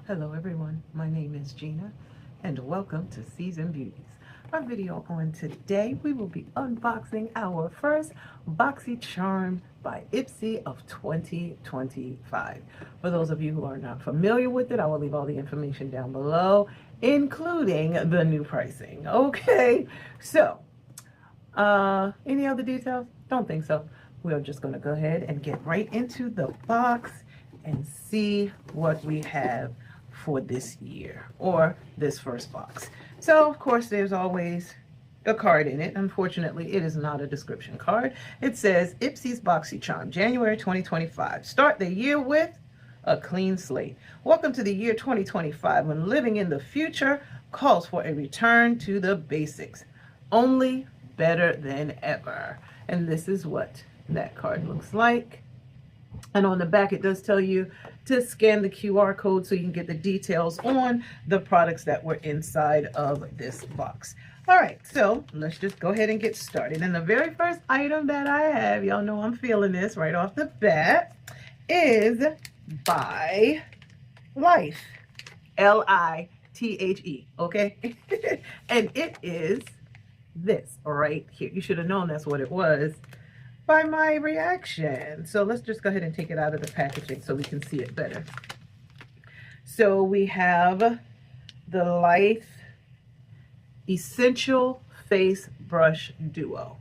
Hello everyone, my name is Gina and welcome to Season Beauties. Our video on today, we will be unboxing our first BOXYCHARM by IPSY of 2025. For those of you who are not familiar with it, I will leave all the information down below, including the new pricing. Okay, so any other details? Don't think so. We're just going to go ahead and get right into the box and see what we have for this year, or this first box. So of course there's always a card in it. Unfortunately, it is not a description card. It says IPSY's BOXYCHARM, January 2025. Start the year with a clean slate. Welcome to the year 2025, when living in the future calls for a return to the basics. Only better than ever. And this is what that card looks like. And on the back, it does tell you to scan the QR code so you can get the details on the products that were inside of this box. All right, so let's just go ahead and get started. And the very first item that I have, y'all know I'm feeling this right off the bat, is by Life. L-I-T-H-E, okay? And it is this right here. You should have known that's what it was by my reaction. So let's just go ahead and take it out of the packaging so we can see it better. So we have the Life Essential Face Brush Duo,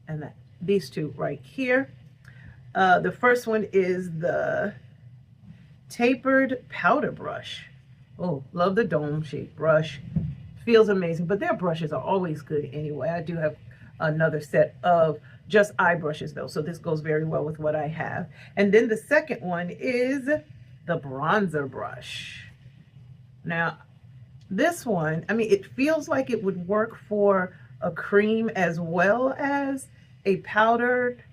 and these two right here. The first one is the Tapered Powder Brush. Oh, love the dome shaped brush. Feels amazing, but their brushes are always good anyway. I do have another set of just eye brushes though, so this goes very well with what I have. And then the second one is the bronzer brush. Now this one, I mean, it feels like it would work for a cream as well as a powdered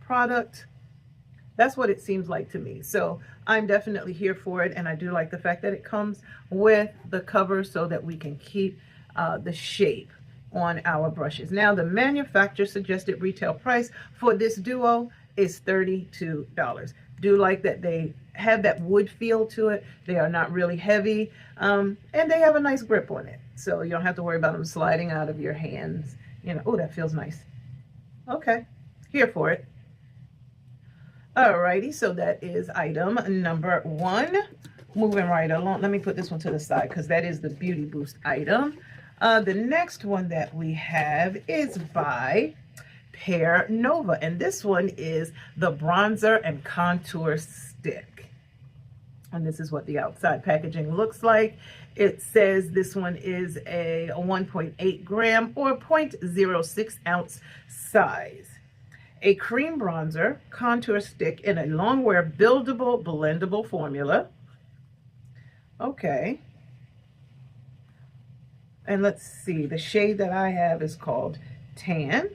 product. That's what it seems like to me. So I'm definitely here for it, and I do like the fact that it comes with the cover so that we can keep the shape on our brushes. Now the manufacturer suggested retail price for this duo is $32. Do like that they have that wood feel to it. They are not really heavy, and they have a nice grip on it, so you don't have to worry about them sliding out of your hands. You know, oh, that feels nice. Okay, here for it. Alrighty, so that is item number one. Moving right along, let me put this one to the side because that is the Beauty Boost item. The next one that we have is by Pear Nova, and this one is the Bronzer and Contour Stick. And this is what the outside packaging looks like. It says this one is a 1.8 gram or 0.06 ounce size. A cream bronzer contour stick in a longwear buildable blendable formula. Okay. And let's see, the shade that I have is called Tan.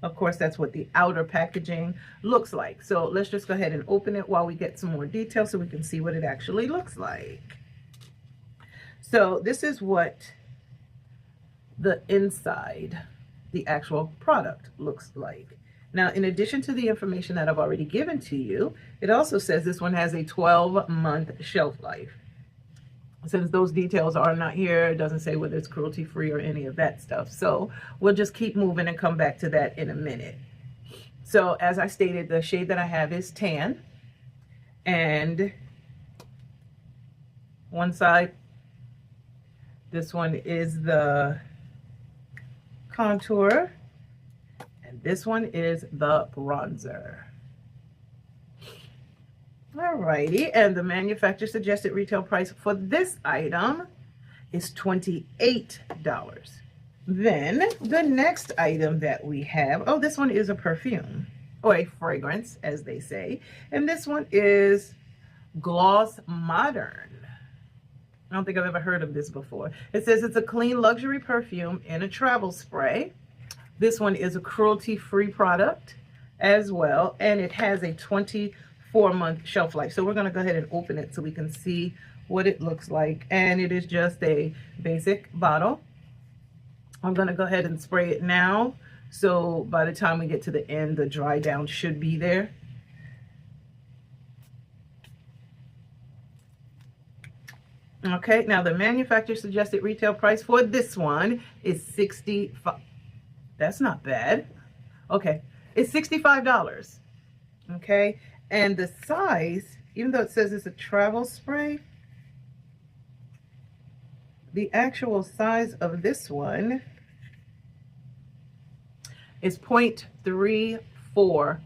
Of course, that's what the outer packaging looks like. So let's just go ahead and open it while we get some more details so we can see what it actually looks like. So this is what the inside, the actual product looks like. Now, in addition to the information that I've already given to you, it also says this one has a 12-month shelf life. Since those details are not here, it doesn't say whether it's cruelty-free or any of that stuff. So we'll just keep moving and come back to that in a minute. So as I stated, the shade that I have is Tan. And one side, this one is the contour. And this one is the bronzer. Alrighty, and the manufacturer suggested retail price for this item is $28. Then the next item that we have, oh, this one is a perfume, or a fragrance, as they say. And this one is Gloss Modern. I don't think I've ever heard of this before. It says it's a clean luxury perfume in a travel spray. This one is a cruelty-free product as well, and it has a 24-month shelf life. So we're going to go ahead and open it so we can see what it looks like. And it is just a basic bottle. I'm going to go ahead and spray it now, so by the time we get to the end, the dry down should be there. Okay, now the manufacturer suggested retail price for this one is $65. That's not bad. Okay, it's $65. Okay, and the size, even though it says it's a travel spray, the actual size of this one is 0.34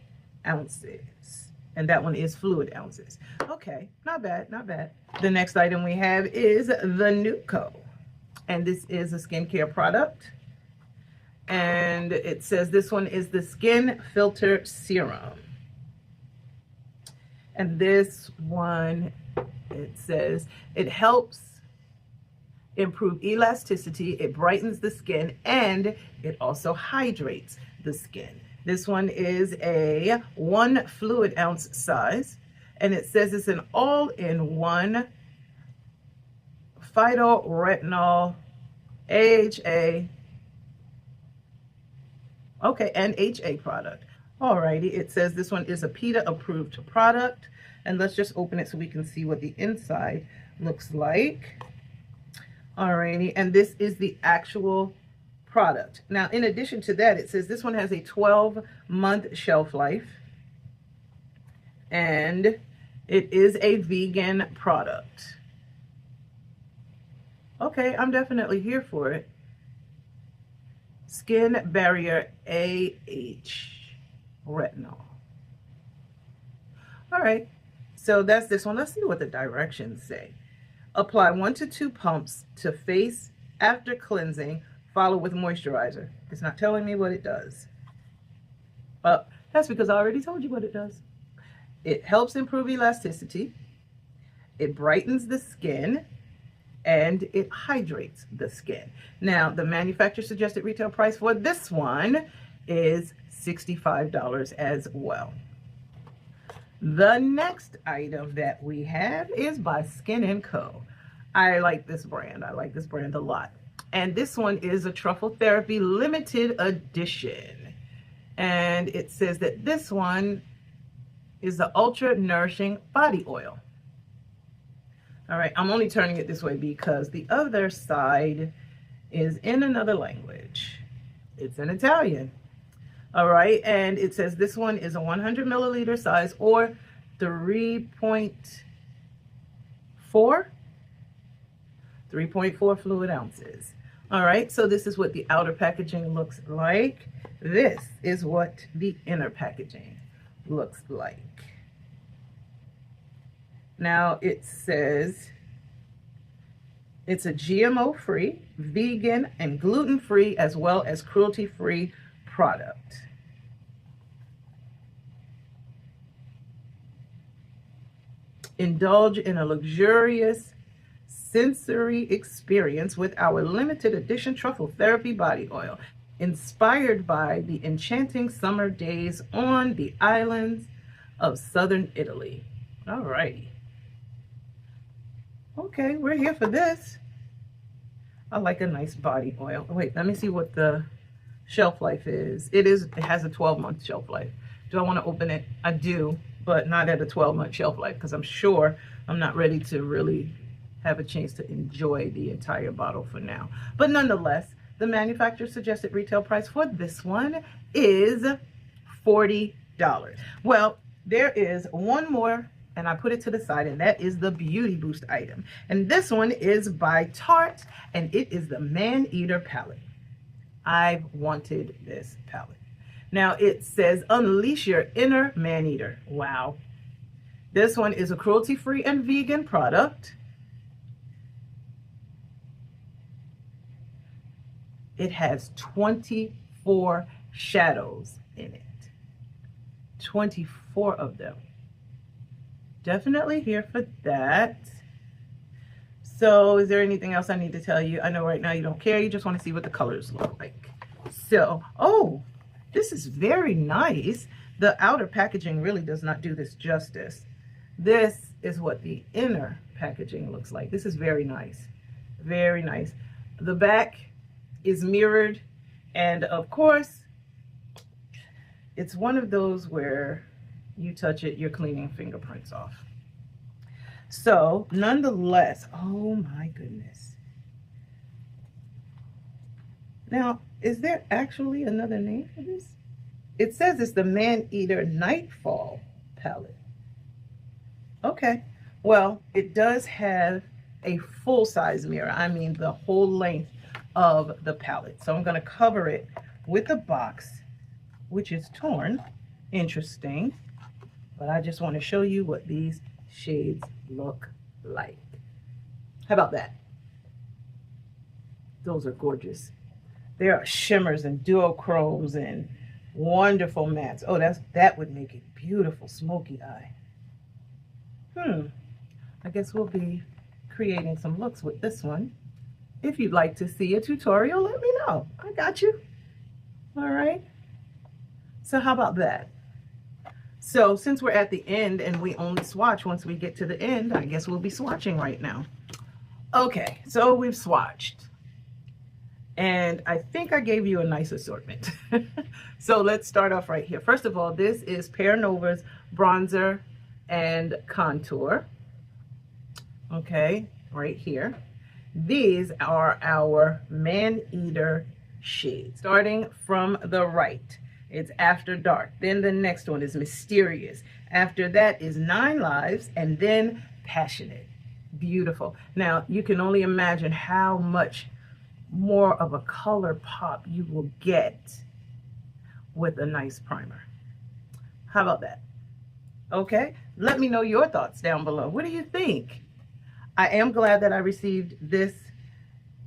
ounces. And that one is fluid ounces. Okay, not bad, not bad. The next item we have is the NCO. And this is a skincare product. And it says this one is the Skin Filter Serum. And this one, it says it helps improve elasticity, it brightens the skin, and it also hydrates the skin. This one is a 1 fluid ounce size, and it says it's an all-in-one phytoretinol, AHA, and HA product. Alrighty, it says this one is a PETA approved product, and let's just open it so we can see what the inside looks like. Alrighty, and this is the actual product. Now, in addition to that, it says this one has a 12-month shelf life, and it is a vegan product. Okay, I'm definitely here for it. Skin Barrier retinol. All right, so that's this one. Let's see what the directions say. Apply 1 to 2 pumps to face after cleansing, follow with moisturizer. It's not telling me what it does. That's because I already told you what it does. It helps improve elasticity, it brightens the skin, and it hydrates the skin. Now, the manufacturer suggested retail price for this one is $65 as well. The next item that we have is by SKIN&CO. I like this brand. I like this brand a lot. And this one is a Truffle Therapy limited edition. And it says that this one is the Ultra Nourishing Body Oil. All right, I'm only turning it this way because the other side is in another language. It's in Italian. All right, and it says this one is a 100 milliliter size or 3.4 fluid ounces. All right, so this is what the outer packaging looks like. This is what the inner packaging looks like. Now it says it's a GMO-free, vegan, and gluten-free, as well as cruelty-free product. Indulge in a luxurious sensory experience with our limited edition Truffle Therapy Body Oil, inspired by the enchanting summer days on the islands of southern Italy. All righty. Okay, we're here for this. I like a nice body oil. Wait, let me see what the shelf life is. It has a 12-month shelf life. Do I want to open it? I do, but not at a 12-month shelf life because I'm sure I'm not ready to really have a chance to enjoy the entire bottle for now. But nonetheless, the manufacturer suggested retail price for this one is $40. Well, there is one more, and I put it to the side, and that is the Beauty Boost item. And this one is by Tarte, and it is the Man Eater palette. I've wanted this palette. Now it says, unleash your inner man eater. Wow. This one is a cruelty-free and vegan product. It has 24 shadows in it. 24 of them. Definitely here for that. So is there anything else I need to tell you? I know right now you don't care. You just want to see what the colors look like. So, oh, this is very nice. The outer packaging really does not do this justice. This is what the inner packaging looks like. This is very nice. Very nice. The back is mirrored, and of course it's one of those where you touch it, you're cleaning fingerprints off. So nonetheless, oh my goodness. Now, is there actually another name for this? It says it's the Man Eater Nightfall palette. Okay, well, it does have a full-size mirror. I mean, the whole length of the palette. So I'm going to cover it with a box, which is torn. Interesting. But I just want to show you what these shades look like. How about that? Those are gorgeous. There are shimmers and duochromes and wonderful mattes. Oh, that would make it beautiful smoky eye. I guess we'll be creating some looks with this one. If you'd like to see a tutorial, let me know. I got you. All right. So how about that? So since we're at the end and we only swatch once we get to the end, I guess we'll be swatching right now. Okay, so we've swatched. And I think I gave you a nice assortment. So let's start off right here. First of all, this is Pear Nova's bronzer and contour. Okay, right here. These are our Man Eater shades. Starting from the right, it's After Dark. Then the next one is Mysterious. After that is 9 Lives, and then Passionate. Beautiful. Now, you can only imagine how much more of a color pop you will get with a nice primer. How about that? Okay, let me know your thoughts down below. What do you think? I am glad that I received this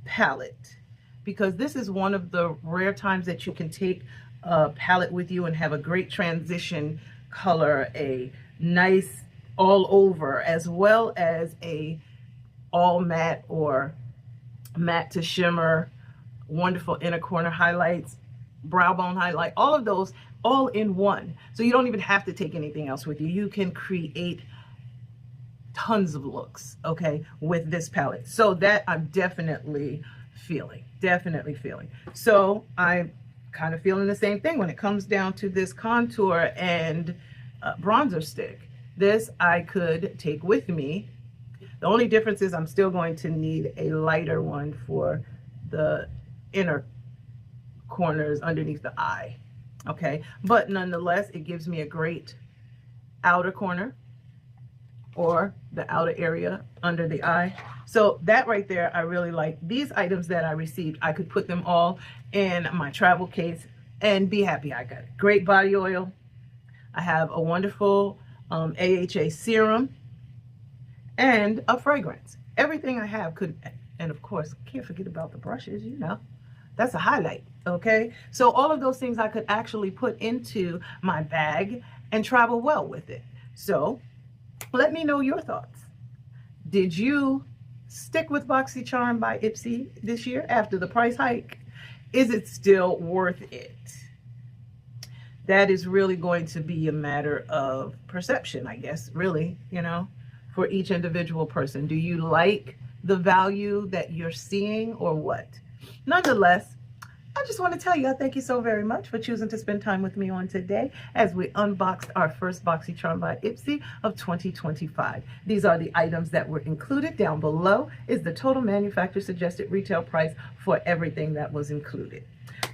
palette because this is one of the rare times that you can take a palette with you and have a great transition color, a nice all over, as well as a all matte or matte to shimmer, wonderful inner corner highlights, brow bone highlight, all of those all in one. So you don't even have to take anything else with you. You can create tons of looks, okay, with this palette. So that I'm definitely feeling. So I'm kind of feeling the same thing when it comes down to this contour and bronzer stick. This I could take with me. The only difference is I'm still going to need a lighter one for the inner corners underneath the eye. Okay, but nonetheless, it gives me a great outer corner or the outer area under the eye. So that right there, I really like. These items that I received, I could put them all in my travel case and be happy I got it. Great body oil. I have a wonderful AHA serum and a fragrance. Everything I have could, and of course, can't forget about the brushes, you know. That's a highlight, okay? So all of those things I could actually put into my bag and travel well with it. So let me know your thoughts. Did you stick with BOXYCHARM by IPSY this year after the price hike? Is it still worth it? That is really going to be a matter of perception, I guess, really, you know, for each individual person. Do you like the value that you're seeing or what? Nonetheless, I just want to tell you, I thank you so very much for choosing to spend time with me on today as we unboxed our first BOXYCHARM by IPSY of 2025. These are the items that were included. Down below is the total manufacturer suggested retail price for everything that was included.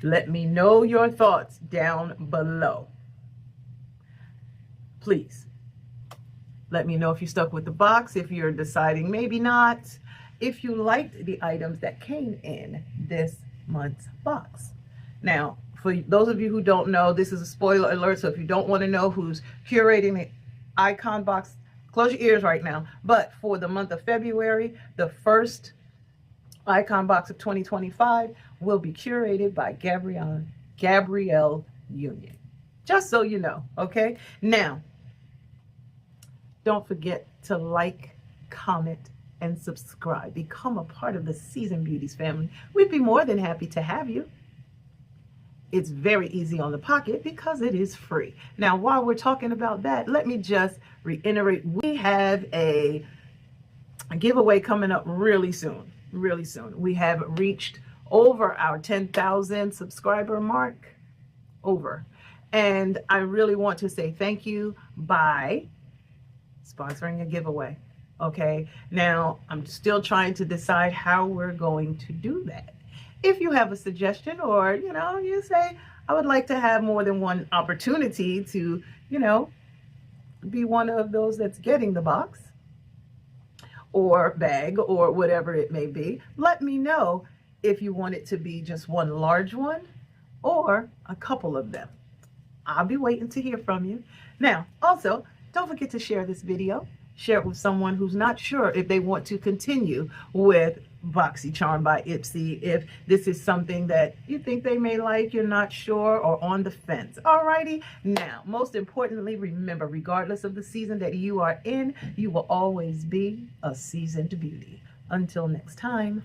Let me know your thoughts down below. Please. Let me know if you stuck with the box, if you're deciding maybe not, if you liked the items that came in this month's box. Now, for those of you who don't know, this is a spoiler alert, so if you don't want to know who's curating the icon box, close your ears right now. But for the month of February, the first icon box of 2025 will be curated by Gabrielle Union. Just so you know, okay? Now, don't forget to like, comment, and subscribe. Become a part of the Seasoned Beauties family. We'd be more than happy to have you. It's very easy on the pocket because it is free. Now, while we're talking about that, let me just reiterate, we have a giveaway coming up really soon, really soon. We have reached over our 10,000 subscriber mark, and I really want to say thank you by sponsoring a giveaway. Okay, now I'm still trying to decide how we're going to do that. If you have a suggestion, or you say, I would like to have more than one opportunity to be one of those that's getting the box or bag or whatever it may be, let me know if you want it to be just one large one or a couple of them. I'll be waiting to hear from you. Now, also, don't forget to share this video. Share it with someone who's not sure if they want to continue with BOXYCHARM by IPSY. If this is something that you think they may like, you're not sure, or on the fence. Alrighty. Now, most importantly, remember, regardless of the season that you are in, you will always be a seasoned beauty. Until next time.